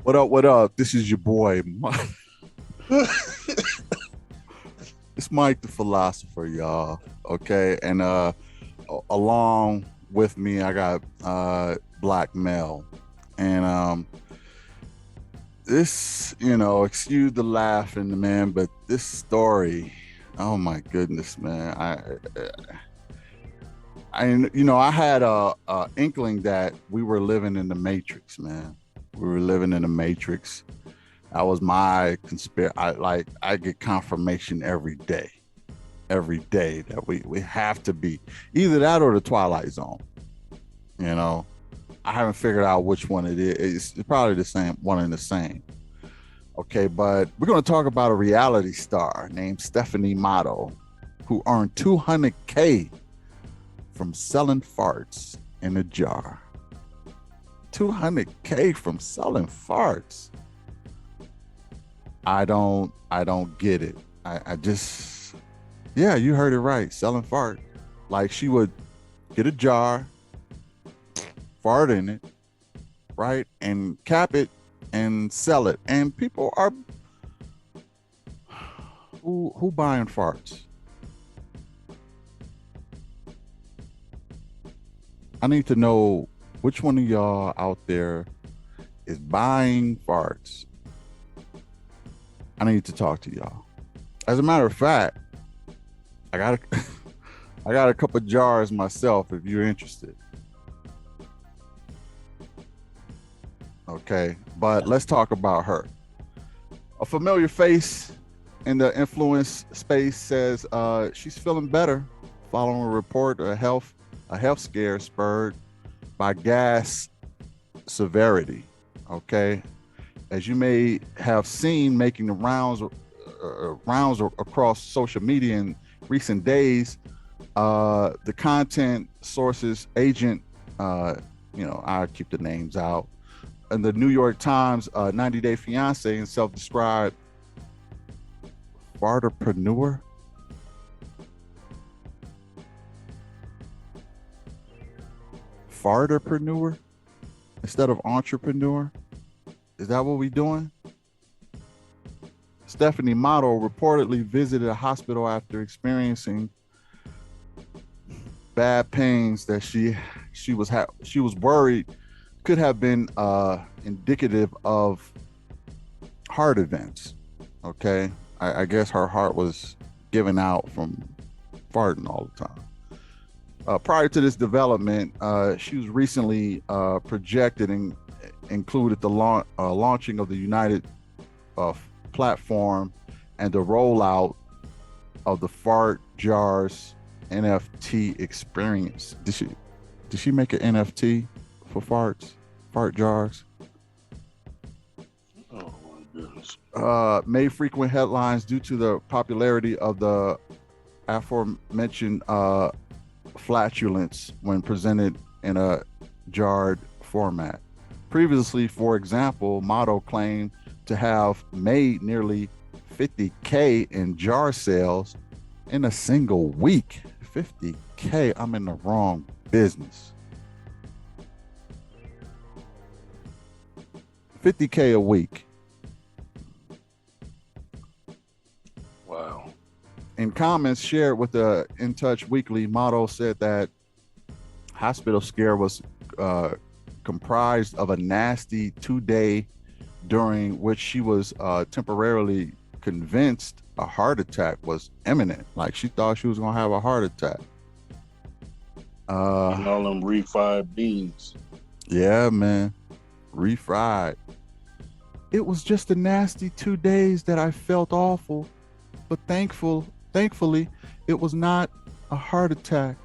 What up? What up? This is your boy. It's Mike the philosopher, y'all. Okay, and along with me, I got Black Mel, and this, excuse the laughing, man, but this story, oh my goodness, man, I had a inkling that we were living in the Matrix, man. We were living in the Matrix. That was my conspiracy. I get confirmation every day that we have to be either that or the Twilight Zone. You know, I haven't figured out which one it is. It's probably the same one and the same. Okay, but we're going to talk about a reality star named Stephanie Matto, who earned 200K from selling farts in a jar. 200K from selling farts. I don't get it. I just, yeah, you heard it right. Selling fart. Like she would get a jar, fart in it, right? And cap it and sell it. And people are who buying farts? I need to know which one of y'all out there is buying farts. I need to talk to y'all. As a matter of fact, I got a, I got a couple jars myself if you're interested. Okay, but let's talk about her. A familiar face in the influence space says she's feeling better following a report of a health scare spurred by gas severity. Okay, as you may have seen, making the rounds across social media in recent days, the content sources agent, I keep the names out, and the New York Times 90 Day Fiance and self-described farterpreneur. Farterpreneur instead of entrepreneur. Is that what we doing? Stephanie Matto reportedly visited a hospital after experiencing bad pains that she was worried could have been indicative of heart events. Okay, I guess her heart was giving out from farting all the time. Prior to this development, she was recently projected and included the launching of the United platform and the rollout of the Fart Jars NFT experience. Did she make an NFT for farts? Fart jars? Oh my goodness. Made frequent headlines due to the popularity of the aforementioned flatulence when presented in a jarred format. Previously, for example, Motto claimed to have made nearly 50K in jar sales in a single week. 50K, I'm in the wrong business. 50K a week. Wow. In comments shared with the In Touch Weekly, Motto said that hospital scare was comprised of a nasty 2 day during which she was temporarily convinced a heart attack was imminent. Like she thought she was gonna have a heart attack. Eating all them refried beans. Yeah, man, refried. It was just a nasty 2 days that I felt awful, but thankfully, it was not a heart attack.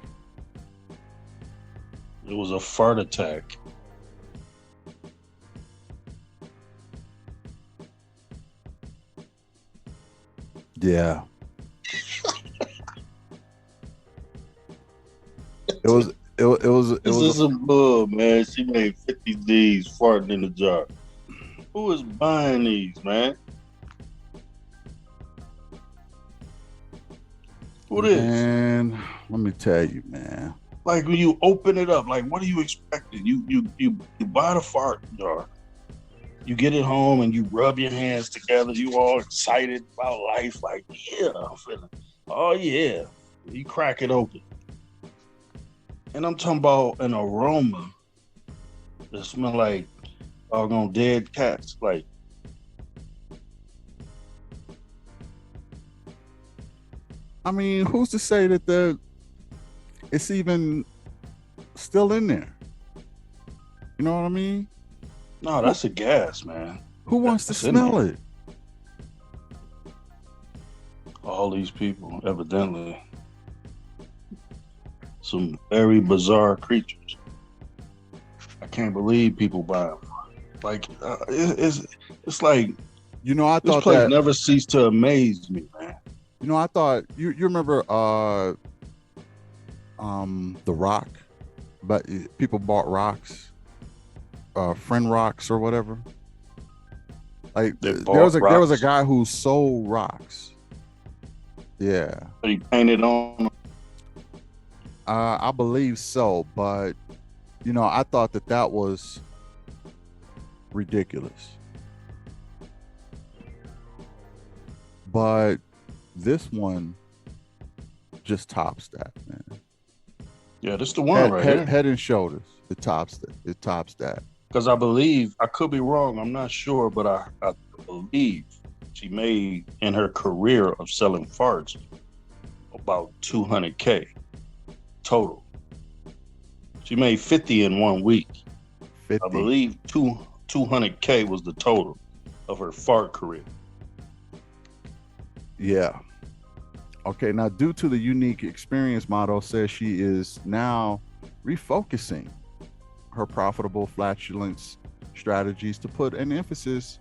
It was a fart attack. Yeah. It was This is a bull, man. She made 50 D's farting in the jar. Who is buying these, man? Who this? Man, let me tell you, man. Like when you open it up, like what are you expecting? You buy the fart jar. you get it home and you rub your hands together. You all excited about life. Like, yeah, I'm feeling. Oh yeah, you crack it open, and I'm talking about an aroma that smell like doggone dead cats. Like, I mean, who's to say that it's even still in there? You know what I mean? no, that's a gas, man. Who wants to That's in smell there. it? All these people, evidently, some very bizarre creatures. I can't believe people buy them. Like, it's like You know, I this thought place that. never ceased to amaze me, man. You know, I thought you remember The Rock, but people bought rocks, friend rocks or whatever. Like They there was bought a rocks. guy who sold rocks. Yeah, They painted on. I believe so, but you know, I thought that was ridiculous. But this one just tops that, man. Yeah, this the one right here. Head and shoulders. It tops that. It tops that. Because I believe, I could be wrong, I'm not sure, but I believe she made in her career of selling farts about $200K total. She made 50 in 1 week. 50. I believe 200K was the total of her fart career. Yeah. Okay, now due to the unique experience model says she is now refocusing her profitable flatulence strategies to put an emphasis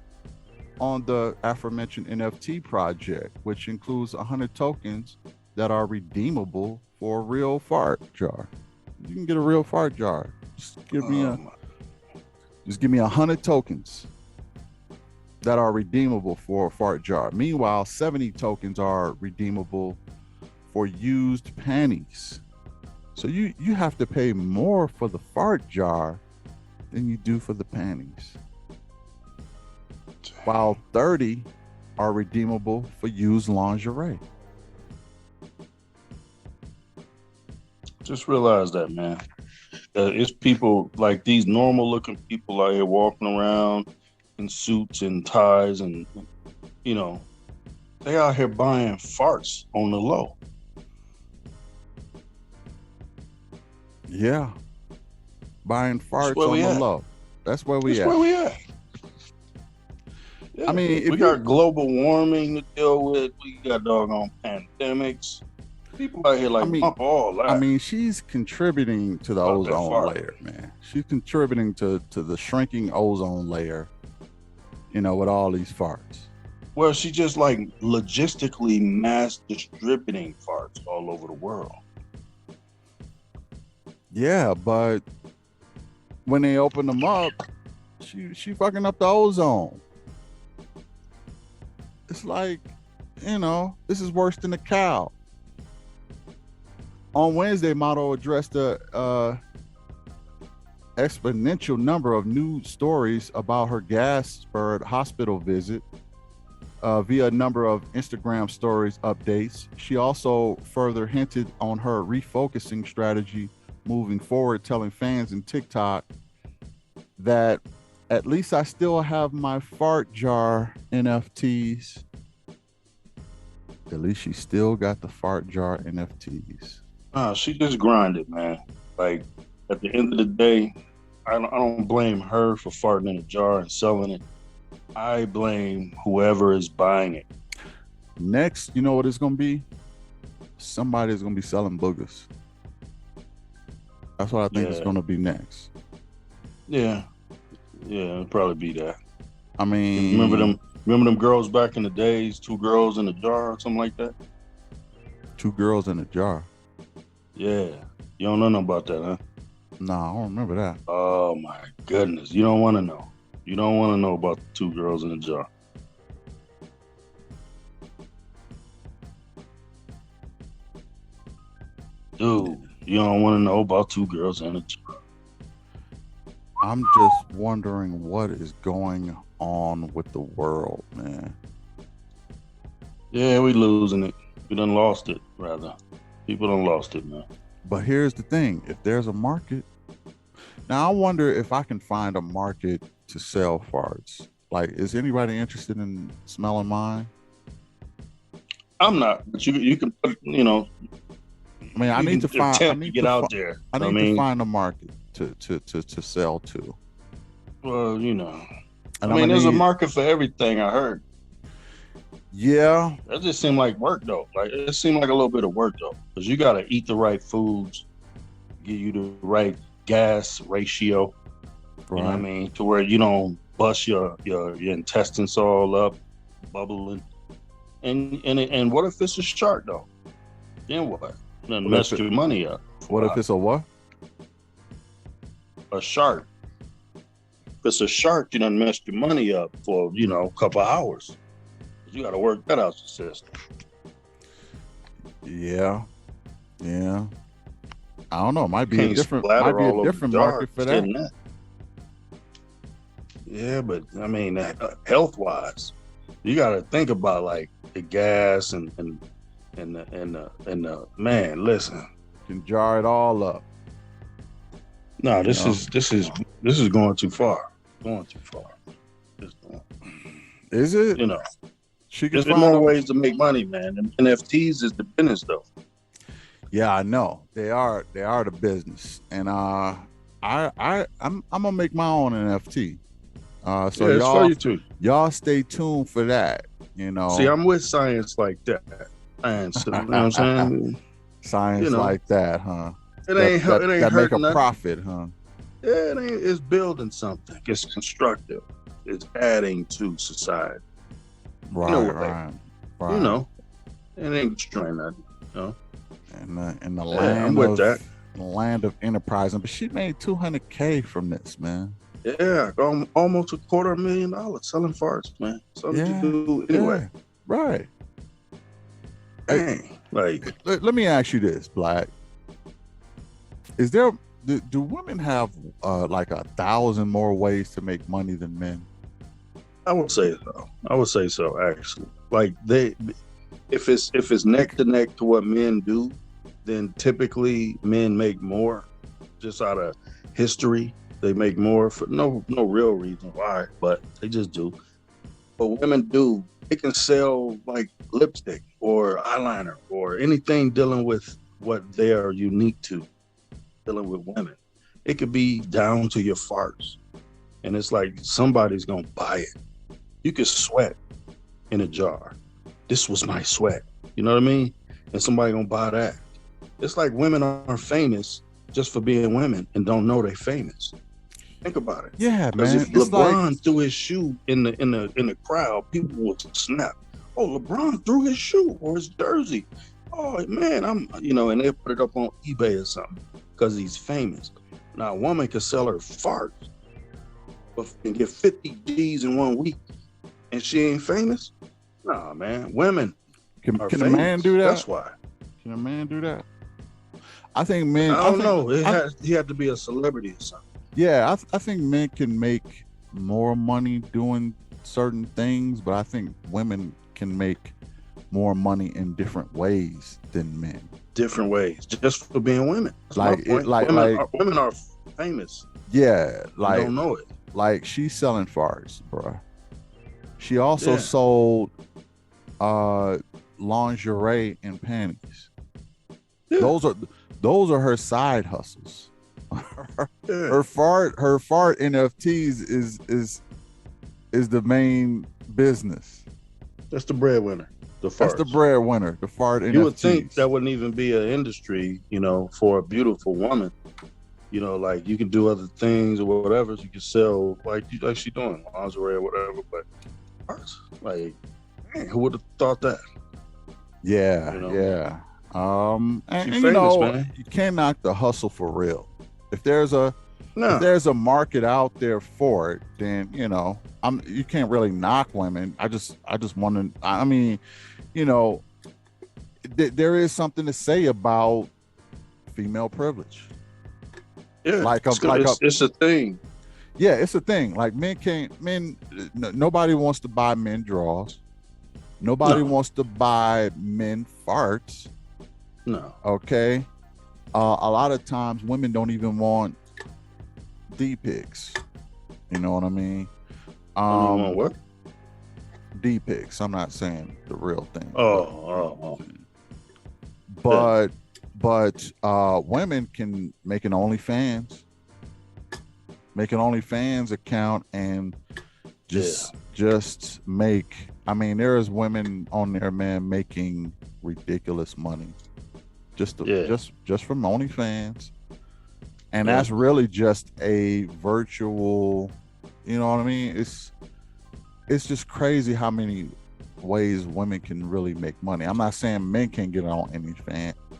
on the aforementioned NFT project, which includes 100 tokens that are redeemable for a real fart jar. You can get a real fart jar. Just give me 100 tokens that are redeemable for a fart jar. Meanwhile, 70 tokens are redeemable for used panties. So you have to pay more for the fart jar than you do for the panties. While 30 are redeemable for used lingerie. Just realize that, man. It's people like these normal looking people out here walking around in suits and ties, and you know, they out here buying farts on the low. Yeah. Buying farts on the low. That's where we at. Where we at. Yeah. I mean, we got global warming to deal with. We got doggone pandemics. People out here like bump all that. I mean, she's contributing to the ozone layer, man. She's contributing to the shrinking ozone layer, you know, with all these farts. Well, she just like logistically mass distributing farts all over the world. Yeah, but when they open them up, she fucking up the ozone. It's like, you know, this is worse than a cow. On Wednesday, Matto addressed the exponential number of new stories about her gas-spurred hospital visit via a number of Instagram stories updates. She also further hinted on her refocusing strategy moving forward, telling fans in TikTok that at least I still have my fart jar NFTs. At least she still got the fart jar NFTs. She just grinded, man. Like at the end of the day, I don't blame her for farting in a jar and selling it. I blame whoever is buying it. Next, you know what it's gonna be? Somebody's gonna be selling boogers. That's what I think is gonna be next. Yeah, it'll probably be that. I mean, remember them girls back in the days? 2 girls in a jar or something like that. 2 girls in a jar. Yeah, you don't know nothing about that, huh? No, I don't remember that. Oh my goodness, you don't want to know. You don't want to know about the 2 girls in a jar. Dude, you don't want to know about 2 girls in a jar. I'm just wondering what is going on with the world, man. Yeah, we losing it. We done lost it, rather. People done lost it, man. But here's the thing: if there's a market, now I wonder if I can find a market to sell farts. Like, is anybody interested in smelling mine? I'm not, but you can put, I mean, I you need to can find. I attempt to need get to. out there. I need to find a market to sell to. Well, And there's a market for everything. I heard. Yeah. That just seemed like work though. Like it seemed like a little bit of work though, because you got to eat the right foods, give you the right gas ratio. Right. You know what I mean? To where you don't bust your intestines all up, bubbling. And what if it's a shark though? Then what? Then mess your money up. What if it's a what? A shark. If it's a shark, you done messed your money up for a couple hours. You got to work that out your system. Yeah. I don't know. It might be a different market for that. Yeah, but I mean, health wise, you got to think about like the gas and the man. Listen, you can jar it all up. No, this is going too far. Going too far. Is it? There's more ways to make money, man. And NFTs is the business, though. Yeah, I know they are the business, and I'm gonna make my own NFT. So y'all stay tuned for that. See, I'm with science like that. Science, you know what I'm saying? Science like that, huh? It ain't that make a nothing. profit, huh? Yeah, it ain't. It's building something. It's constructive. It's adding to society. Right. It ain't destroying nothing. In the land I'm with that. The land of enterprise, but she made $200K from this, man. Yeah, almost $250,000 selling farts, man. Something to do anyway. Yeah, right. Dang, let me ask you this, Black. Is there do women have like 1,000 more ways to make money than men? I would say so. Actually, like if it's neck to neck to what men do, then typically men make more. Just out of history, they make more for no real reason why, but they just do. But women do. They can sell like lipstick or eyeliner or anything dealing with what they are unique to, dealing with women. It could be down to your farts, and it's like somebody's gonna buy it. You could sweat in a jar. This was my sweat. You know what I mean? And somebody gonna buy that. It's like women are famous just for being women and don't know they're famous. Think about it. Yeah, man. Because if it's LeBron threw his shoe in the crowd, people would snap. Oh, LeBron threw his shoe or his jersey. Oh man, and they put it up on eBay or something because he's famous. Now a woman can sell her farts and get 50 G's in 1 week, and she ain't famous. Nah, man. Women can a man do that? That's why. Can a man do that? I think men. I don't know. He had to be a celebrity or something. Yeah, I think men can make more money doing certain things, but I think women can make more money in different ways than men. Different ways, just for being women. Women are famous. Yeah, like don't know it. Like she's selling farts, bro. She also sold lingerie and panties. Yeah. Those are her side hustles. Her fart NFTs is the main business. That's the breadwinner. That's the breadwinner. The fart NFTs. You would think that wouldn't even be an industry, for a beautiful woman. Like you can do other things or whatever. You can sell like she doing lingerie or whatever. But farts, like, man, who would have thought that? Yeah, yeah. And famous, man. You can't knock the hustle for real. If there's a market out there for it, then you can't really knock women. I just want to. I mean, there is something to say about female privilege. Yeah, it's a thing. Yeah, it's a thing. Like nobody wants to buy men draws. Nobody No, wants to buy men farts. no. Okay. A lot of times women don't even want D pics. You know what I mean? Don't even want what? D pics. I'm not saying the real thing. Oh. But women can make an OnlyFans account and just make. I mean, there's women on there, man, making ridiculous money just from OnlyFans, and that's really just a virtual. You know what I mean? It's just crazy how many ways women can really make money. I'm not saying men can get on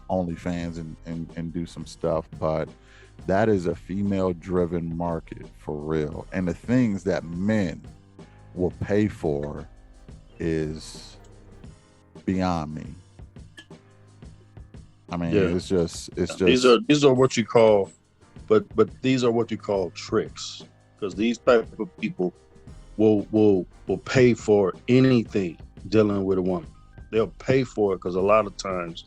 OnlyFans and do some stuff, but that is a female-driven market for real. And the things that men will pay for is beyond me. I mean, it's just these are what you call, but these are what you call tricks, because these type of people will pay for anything dealing with a woman. They'll pay for it because a lot of times,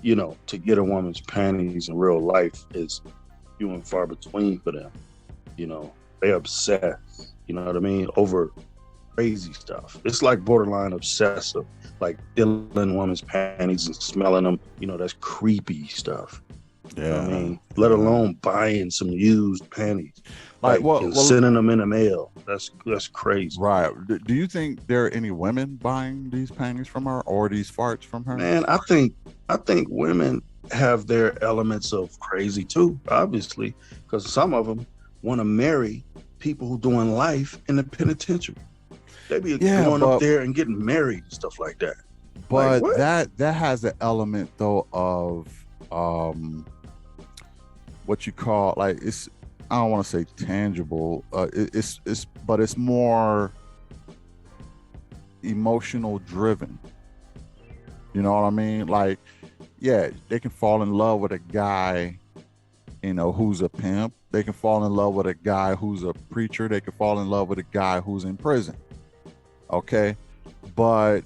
you know, to get a woman's panties in real life is few and far between for them. You know, they obsess, you know what I mean, over crazy stuff. It's like borderline obsessive, like stealing women's panties and smelling them. You know, that's creepy stuff. Yeah. You know what I mean, let alone buying some used panties, and sending them in the mail. That's crazy. Right. Do you think there are any women buying these panties from her or these farts from her? Man, I think women have their elements of crazy too, obviously, because some of them want to marry people who doing life in the penitentiary. They be going up there and getting married and stuff like that. But like, that has an element though of what you call, like, it's, I don't want to say tangible, but it's more emotional driven. You know what I mean? Like, yeah, they can fall in love with a guy, you know, who's a pimp. They can fall in love with a guy who's a preacher. They can fall in love with a guy who's in prison. Okay. But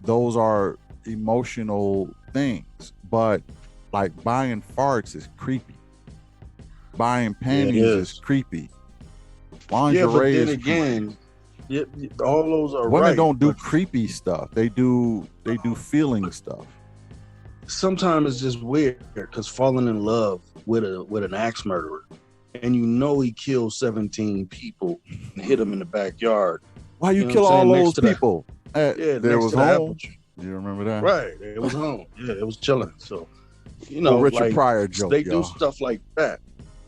those are emotional things. But like buying farts is creepy. Buying panties is creepy. Lingerie is creepy. All those are women don't do creepy stuff. They do feeling stuff. Sometimes it's just weird because falling in love with an axe murderer, and you know he killed 17 people and hit them in the backyard. Why you kill all those people? There was home. You remember that? Right, it was home. Yeah, it was chilling. So, you know, Richard Pryor joke. They do stuff like that.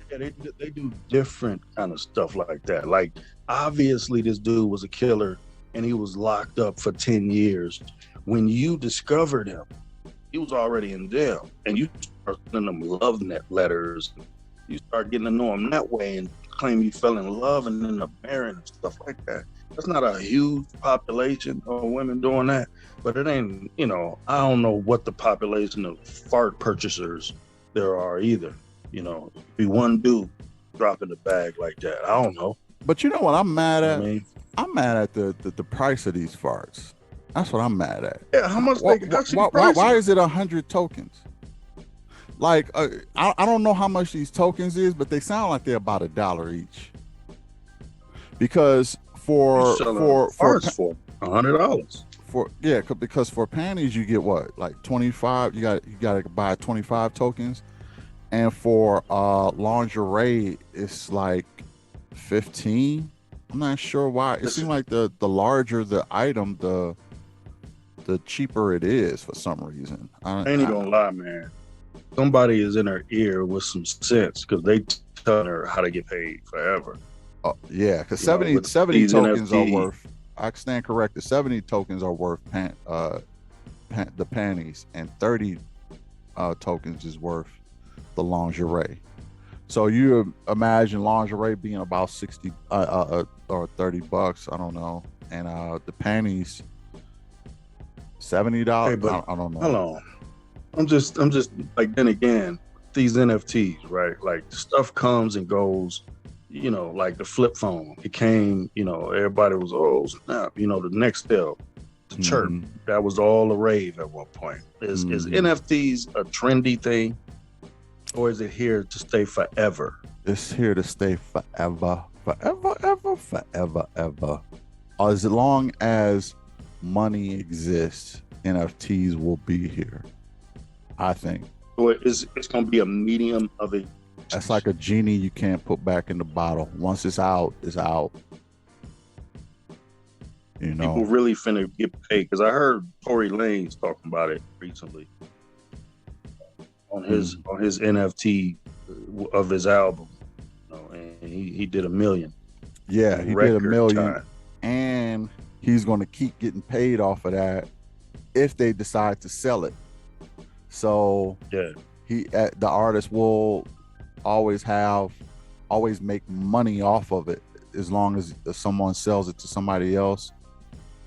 Yeah, they do different kind of stuff like that. Like, obviously, this dude was a killer, and he was locked up for 10 years. When you discovered him, he was already in jail, and you start sending him love letters. You start getting to know him that way, and claim you fell in love and end up marrying and stuff like that. That's not a huge population of women doing that, but it ain't. You know, I don't know what the population of fart purchasers there are either. You know, be one dude dropping the bag like that. I don't know. But you know what I'm mad at? I'm mad at the price of these farts. That's what I'm mad at. Yeah, how much why is it 100 tokens? Like, I don't know how much these tokens is, but they sound like they're about $1 each. Because for $100. Because for panties you get what, like 25. You got to buy 25 tokens. And for lingerie, it's like 15. I'm not sure why. It seems like the larger the item, the cheaper it is for some reason. I ain't even gonna lie, man. Somebody is in her ear with some sense because they telling her how to get paid forever. Yeah, because 70 tokens NFTs are worth. I stand corrected. 70 tokens are worth the panties, and 30 tokens is worth the lingerie. So you imagine lingerie being about 60 or $30, I don't know, and the panties $70. Hey, I don't know. Hold on, I'm just like, then again, these NFTs, right? Like, stuff comes and goes. like the flip phone. It came, everybody was, oh, snap. The next step, the chirp. Mhm. That was all the rave at one point. Is NFTs a trendy thing, or is it here to stay forever? It's here to stay forever, forever, ever, forever, ever. As long as money exists, NFTs will be here. I think Or it's going to be a medium of it. that's like a genie you can't put back in the bottle. Once it's out, it's out. People really finna get paid, because I heard Tory Lanez talking about it recently on his NFT of his album. And he did $1 million. Yeah, he did $1 million, time. and he's going to keep getting paid off of that if they decide to sell it. So yeah, the artist will always make money off of it as long as someone sells it to somebody else.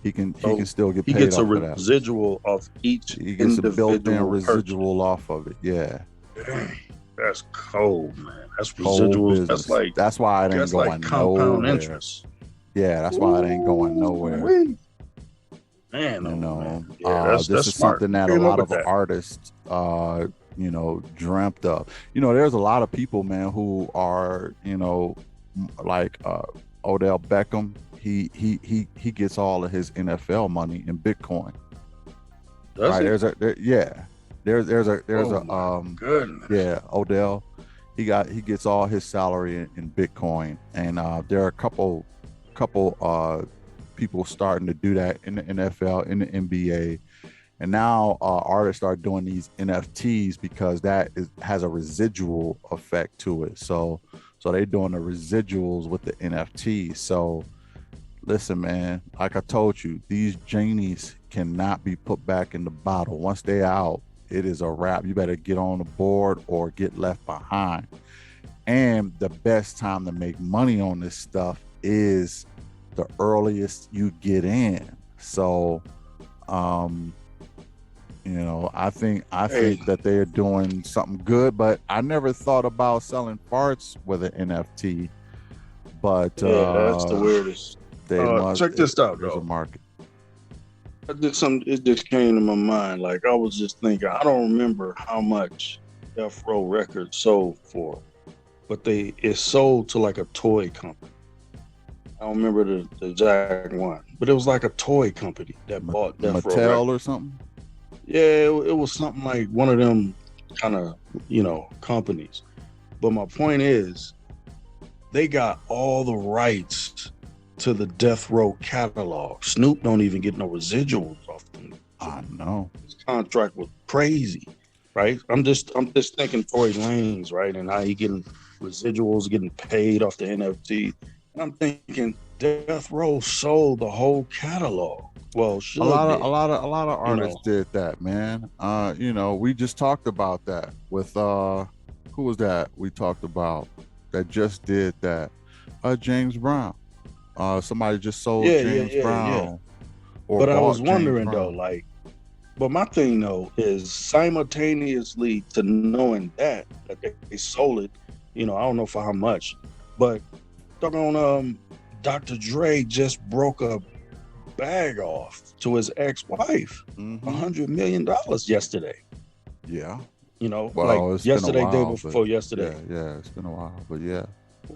He can still get paid. He gets off a residual off each. He gets a built-in residual purchase. off of it. Yeah. Dang, that's cold, man. That's Cold residuals. business. That's why it ain't going compound nowhere. interest. Yeah, that's why it ain't going nowhere. Man, this is smart. something that a lot of artists, dreamt of. There's a lot of people, man, who are, like Odell Beckham. He gets all of his NFL money in Bitcoin. Does right? he? There's a goodness. Odell. He gets all his salary in Bitcoin, and there are a couple people starting to do that in the NFL, in the NBA, and now artists are doing these NFTs because has a residual effect to it. So they're doing the residuals with the NFTs. So listen, man, like I told you, these genies cannot be put back in the bottle. Once they're out, it is a wrap. You better get on the board or get left behind. And the best time to make money on this stuff is the earliest you get in. So, I think that they're doing something good, but I never thought about selling parts with an NFT. But that's the weirdest. Check this out, there's though. a market. It just came to my mind. Like, I was just thinking, I don't remember how much Death Row Records sold for, but it sold to like a toy company. I don't remember the exact one, but it was like a toy company that bought Death Row Mattel Records. or something. Yeah, it was something like one of them kind of companies. But my point is, they got all the rights to the Death Row catalog. Snoop don't even get no residuals off them. I know. His contract was crazy, right? I'm just thinking Tory Lanez, right, and how he getting residuals, getting paid off the NFT. And I'm thinking Death Row sold the whole catalog. Well, a lot of artists did that, man. We just talked about that with who was that we talked about that just did that? James Brown. Somebody just sold James Brown. Yeah. But I was wondering though, like, but my thing though is simultaneously to knowing that they sold it, I don't know for how much, but Dr. Dre just broke a bag off to his ex-wife, $100 million yesterday. Yeah. Well, like yesterday, day before yesterday. Yeah, it's been a while, but yeah.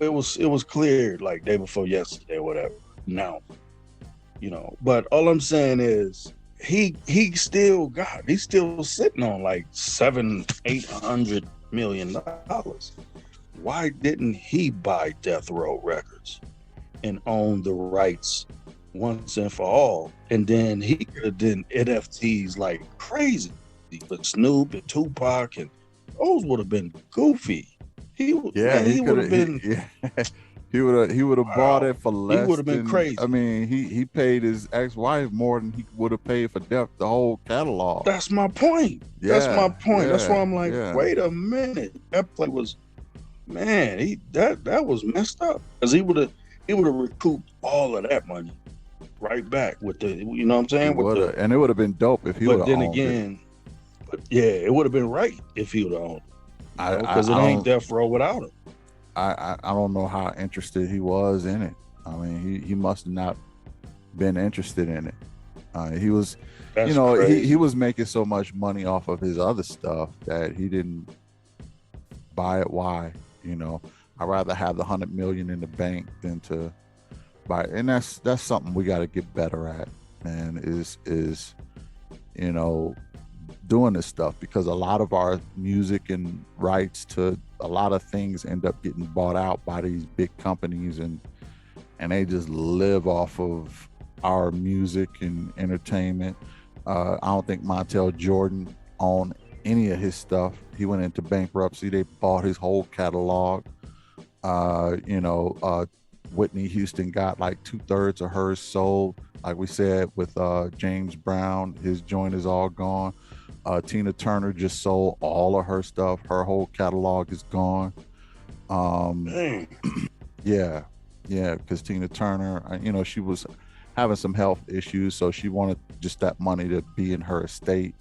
It was cleared like day before yesterday, whatever. Now, but all I'm saying is he's still sitting on like $700-800 million. Why didn't he buy Death Row Records and own the rights once and for all? And then he could have done NFTs like crazy. But Snoop and Tupac and those would have been goofy. He would have been. He would have bought it for less. He would have been crazy. I mean, he paid his ex-wife more than he would have paid for the whole catalog. That's my point. That's my point. That's why I'm like, wait a minute. That play was, man. That was messed up because he would have recouped all of that money right back with the. You know what I'm saying? And it would have been dope if he would have. But then again, it would have been right if he would have owned it. Because it ain't Death Row without him. I don't know how interested he was in it. I mean, he must have not been interested in it. He was, That's he crazy. was making so much money off of his other stuff that he didn't buy it. Why? You know, I'd rather have the 100 million in the bank than to buy. And that's something we got to get better at, man. Is you know doing this stuff, because a lot of our music and rights to a lot of things end up getting bought out by these big companies, and they just live off of our music and entertainment. I don't think Montel Jordan owned any of his stuff. He went into bankruptcy. They bought his whole catalog. Uh, you know, uh, Whitney Houston got like 2/3 of hers sold. Like we said with James Brown, his joint is all gone. Tina Turner just sold all of her stuff. Her whole catalog is gone. Um, Dang. yeah, yeah, because Tina Turner, she was having some health issues, so she wanted just that money to be in her estate.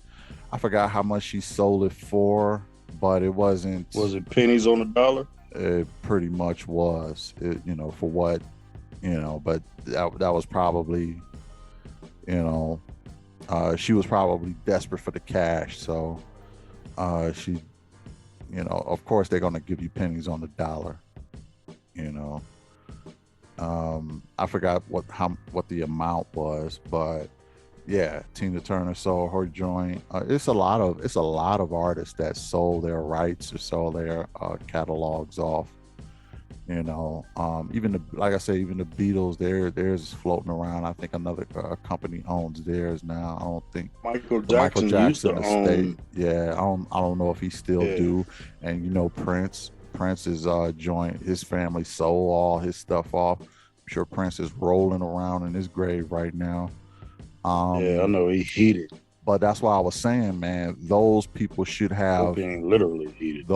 I forgot how much she sold it for, but it wasn't. Was it pennies on the dollar? It pretty much was, for what, but that was probably, you know, she was probably desperate for the cash. So she, of course they're going to give you pennies on the dollar, you know. I forgot what the amount was, but yeah, Tina Turner sold her joint. It's a lot of artists that sold their rights or sold their catalogs off. Even like I say, even the Beatles, theirs is floating around. I think another company owns theirs now. I don't think Michael the Michael Jackson used to Jackson estate. own. Yeah, I don't know if he still Yeah. do. And Prince's joint, his family sold all his stuff off. I'm sure Prince is rolling around in his grave right now. Yeah, I Um, know he heated. but that's why I was saying, man, those people should Hope have he ain't literally heated.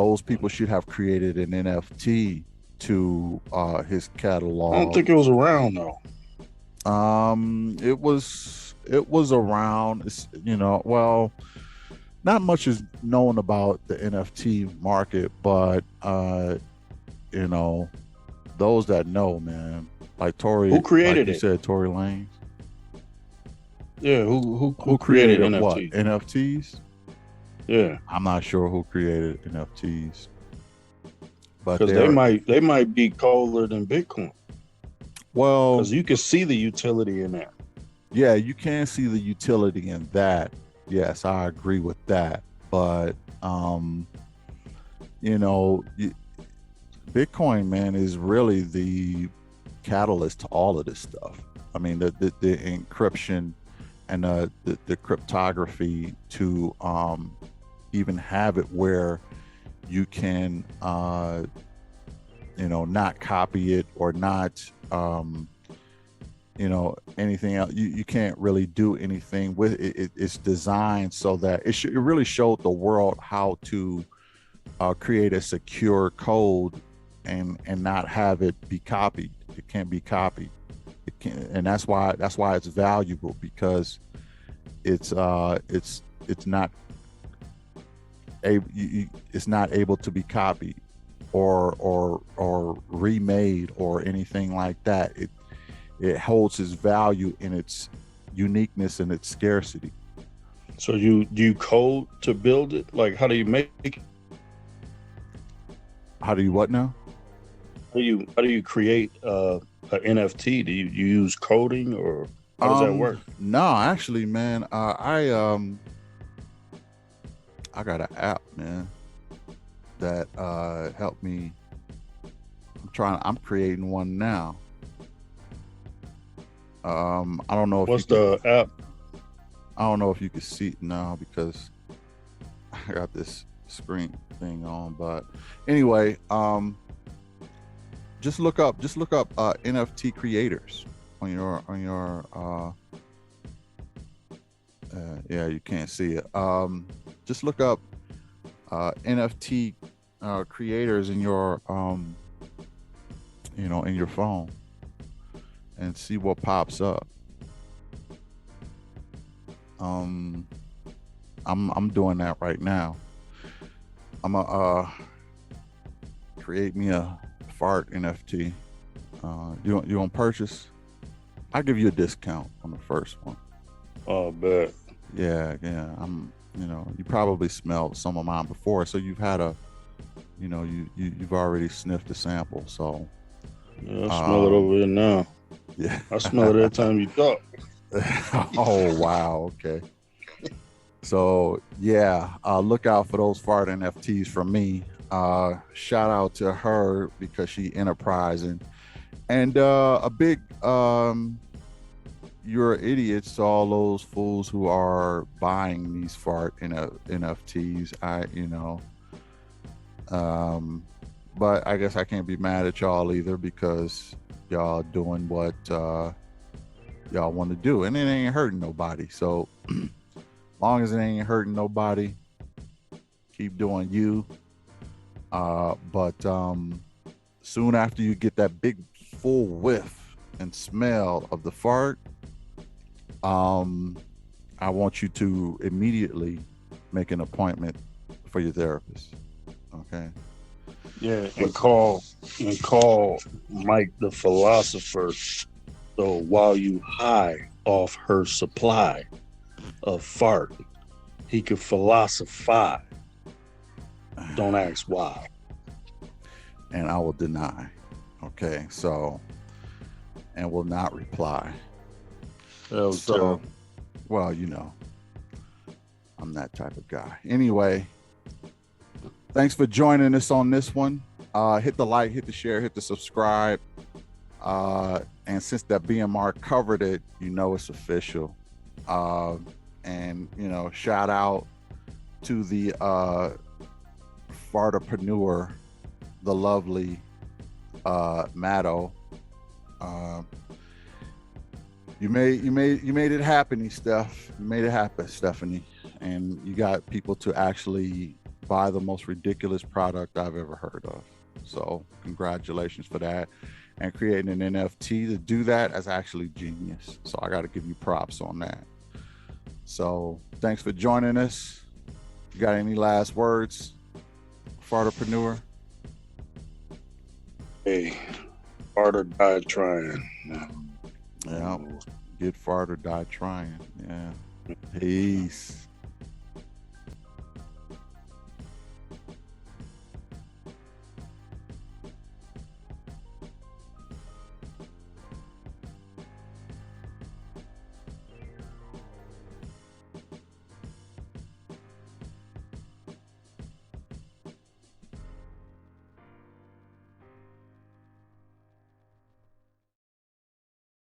created an NFT to his I don't catalog. think it was around though. It was around. Well, not much is known about the NFT market, but you know, those that know, man, Who like created you it? said, Tory Lanez, Yeah, who who created created what NFT? NFTs. Yeah, I'm not sure who created NFTs, but because they might be colder than Bitcoin well, because you can see the utility in that. yeah, you can see the utility in that. Yes, I agree with that. But you know, Bitcoin, man, is really the catalyst to all of this stuff. I mean, the encryption and the cryptography to even have it where you can not copy it or not anything else. You can't really do anything with it. It's designed so that it really showed the world how to create a secure code and not have it be copied. It can't be copied. It can, and that's why it's valuable, because it's not it's not able to be copied or remade or anything like that. It holds its value in its uniqueness and its scarcity. So do you code to build it? Like how do you make it? How do you what now? How do you create an NFT? Do you use coding or how does that work? No, actually, man, I got an app, man, that helped me. I'm creating one now. I don't know if What's the app? I don't know if you can see it now because I got this screen thing on, but anyway, just look up NFT creators on your yeah, you can't see it. Just look up NFT creators in your in your phone and see what pops up. um I'm doing that right now. I'm gonna create me a fart NFT. You want purchase? I'll give you a discount on the first one. Oh, bet. Yeah. You probably smelled some of mine before, so you've had you've already sniffed the sample. So Yeah, I smell it over here now. yeah, I smell it every time you talk. Oh wow, okay. So yeah, look out for those fart NFTs from me. Shout out to her because she enterprising, and a big you're idiots to all those fools who are buying these fart NFTs. But I guess I can't be mad at y'all either because y'all doing what y'all want to do, and it ain't hurting nobody. So long as it ain't hurting nobody, keep doing you. But soon after you get that big full whiff and smell of the fart, I want you to immediately make an appointment for your therapist. Okay. Yeah, and call Mike the philosopher. So while you high off her supply of fart, he could philosophize. Don't ask why. And I will deny. Okay. So, and will not reply. That was So, terrible. well, I'm that type of guy. Anyway, thanks for joining us on this one. Hit the like, hit the share, hit the subscribe. And since that BMR covered it, it's official. And shout out to the fartapreneur, the lovely Matto. You made it happen, Steph. You made it happen, Stephanie. And you got people to actually buy the most ridiculous product I've ever heard of. So congratulations for that. And creating an NFT to do that is actually genius. So I got to give you props on that. So thanks for joining us. You got any last words, fartapreneur? Hey, fart or die trying. Yeah, get fart or die trying. Yeah. Peace.